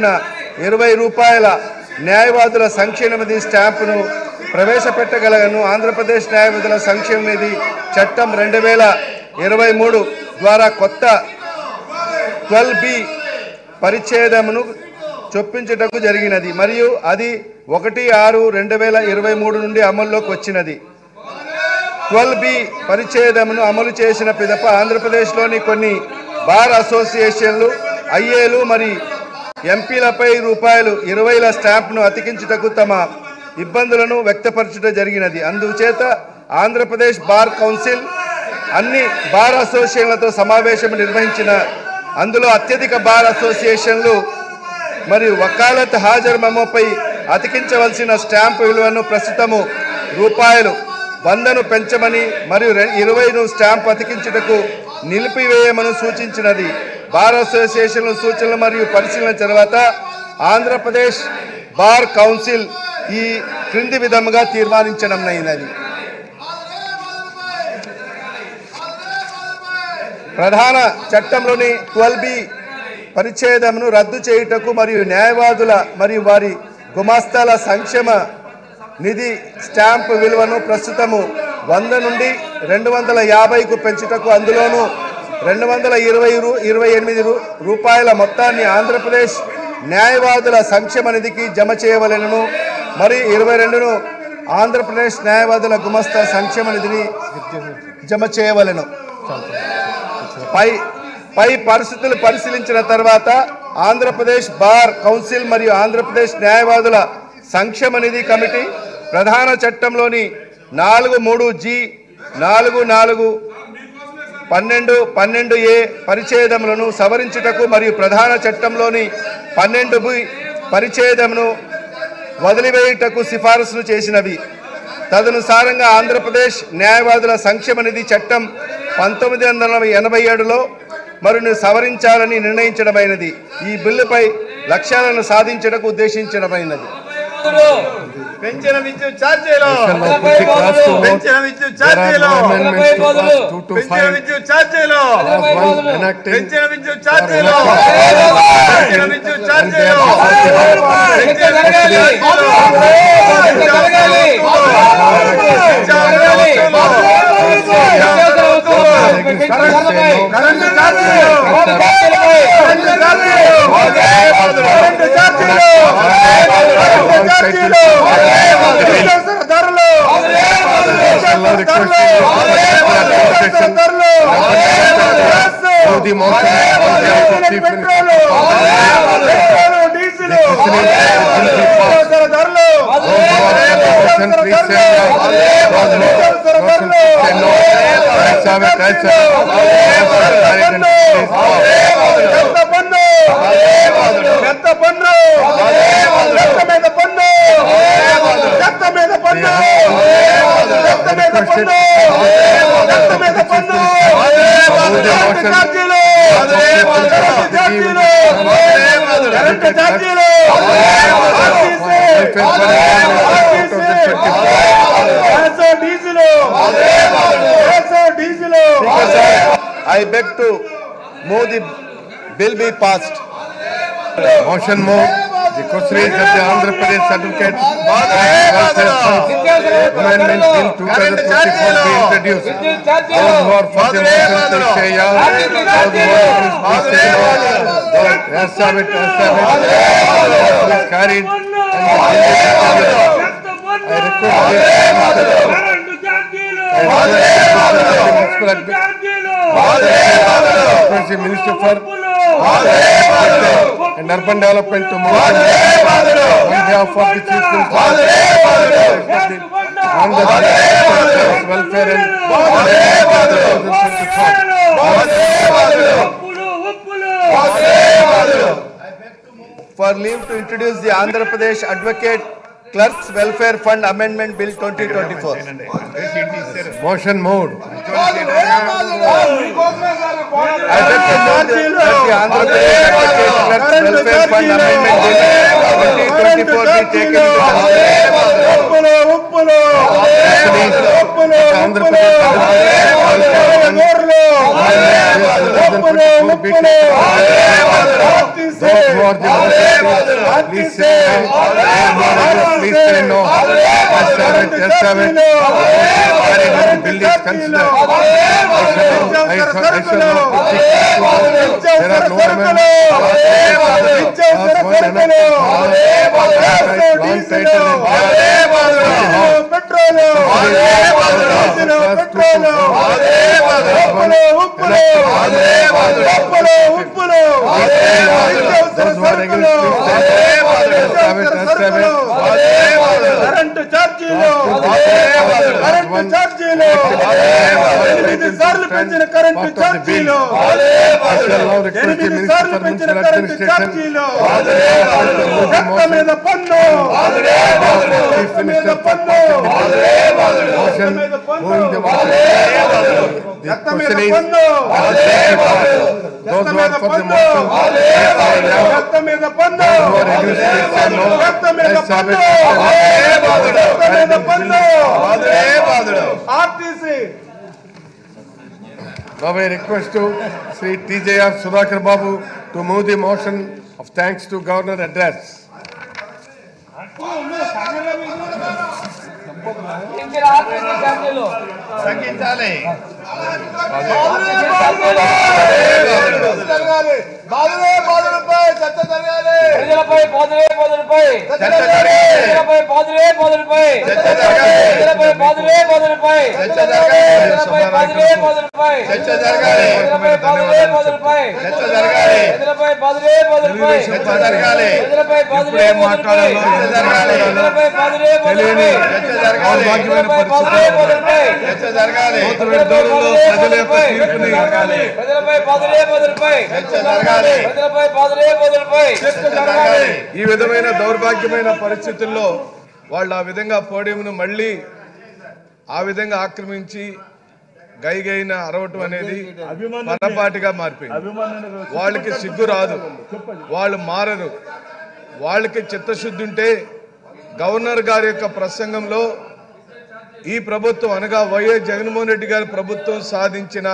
₹20 న్యాయవాదుల సంక్షేమ నిధి స్టాంపును ప్రవేశపెట్టగలను. ఆంధ్రప్రదేశ్ న్యాయవాదుల సంక్షేమ నిధి చట్టం 2023 ద్వారా కొత్త 12B పరిచ్ఛేదమును చొప్పించుటకు జరిగినది మరియు అది 1/6/2023 నుండి అమల్లోకి వచ్చినది. 12B పరిచ్ఛేదమును అమలు చేసిన పిదప ఆంధ్రప్రదేశ్లోని కొన్ని బార్ అసోసియేషన్లు ఐఏలు మరియు ఎంపీలపై ₹20 స్టాంప్ను అతికించుటకు తమ ఇబ్బందులను వ్యక్తపరచుట జరిగినది. అందుచేత ఆంధ్రప్రదేశ్ బార్ కౌన్సిల్ అన్ని బార్ అసోసియేషన్లతో సమావేశం నిర్వహించిన అందులో అత్యధిక బార్ అసోసియేషన్లు మరియు వకాలత్ హాజరు మెమోపై అతికించవలసిన స్టాంపు విలువను ప్రస్తుతము ₹100ను పెంచమని మరియు 20ను స్టాంపు అతికించుటకు నిలిపివేయమని సూచించినది. బార్ అసోసియేషన్ల సూచనలు మరియు పరిశీలన తర్వాత ఆంధ్రప్రదేశ్ బార్ కౌన్సిల్ ఈ క్రింది విధముగా తీర్మానించడమైనది. ప్రధాన చట్టంలోని 12B పరిచ్ఛేదమును రద్దు చేయుటకు మరియు న్యాయవాదుల మరియు వారి గుమాస్తాల సంక్షేమ నిధి స్టాంపు విలువను ప్రస్తుతము 100 నుండి 250కు పెంచుటకు అందులోనూ ₹228 మొత్తాన్ని ఆంధ్రప్రదేశ్ న్యాయవాదుల సంక్షేమ నిధికి జమ చేయవలెను మరియు 22ను ఆంధ్రప్రదేశ్ న్యాయవాదుల గుమస్తా సంక్షేమ నిధిని జమ చేయవలెను. పై పరిస్థితులు పరిశీలించిన తర్వాత ఆంధ్రప్రదేశ్ బార్ కౌన్సిల్ మరియు ఆంధ్రప్రదేశ్ న్యాయవాదుల సంక్షేమ నిధి కమిటీ ప్రధాన చట్టంలోని 43G 44 12 12A పరిచ్ఛేదములను సవరించుటకు మరియు ప్రధాన చట్టంలోని 12B పరిచ్ఛేదమును వదిలివేయుటకు సిఫారసులు చేసినవి. తదనుసారంగా ఆంధ్రప్రదేశ్ న్యాయవాదుల సంక్షేమ నిధి చట్టం 1987లో మరిన్ని సవరించాలని నిర్ణయించడమైనది. ఈ బిల్లుపై లక్ష్యాలను సాధించడానికి ఉద్దేశించడమైనది. పెంచిన విద్యుత్ ఛార్జీలు పెంచిన విద్యుత్ ఛార్జీలు పెంచిన విద్యుత్ ఛార్జీలు పెంచిన విద్యుత్ ఛార్జీలు పెంచిన విద్యుత్ ఛార్జీలు I beg to move the bill be passed. Motion move. The Custodies of the Andhra Pradesh Certificate Amendment Bill 2024 be introduced. Those who are for the motion please say yes. Those who are against please say no. Yes, have it. Please carry it. I request the Minister for and Urban Development to move on behalf of the Chief Minister on the welfare and for leave to introduce the Andhra Pradesh Advocate Clerks Welfare Fund Amendment Bill 2024. Motion moved. I beg to move that the Andhra Pradesh Advocate Clerks Welfare Fund Amendment Bill 2024 be taken into consideration. Please say no. Bill is considered. I shall not. There are no current ఛార్జీలు సార్లు పెంచిన current ఛార్జీలు 8 సార్లు పెంచిన current ఛార్జీలు చెత్త మీద పన్ను చెత్త మీద పన్ను చెత్త మీద పన్ను చెత్త మీద పన్ను చెత్త మీద పన్ను చెత్త మీద పన్ను Now I request to Sri TJR Sudhakar Babu to move the motion of thanks to Governor address. తగ్గించాలి ఈ విధమైన దౌర్భాగ్యమైన పరిస్థితుల్లో వాళ్ళు ఆ విధంగా పోడియంను మళ్ళీ ఆ విధంగా ఆక్రమించి గైగైన అరవటం అనేది పొరపాటుగా మారిపోయింది. వాళ్ళకి సిగ్గు రాదు, వాళ్ళు మారరు. వాళ్ళకి చిత్తశుద్ధి ఉంటే గవర్నర్ గారి యొక్క ప్రసంగంలో ఈ ప్రభుత్వం అనగా వైఎస్ జగన్మోహన్ రెడ్డి గారి ప్రభుత్వం సాధించిన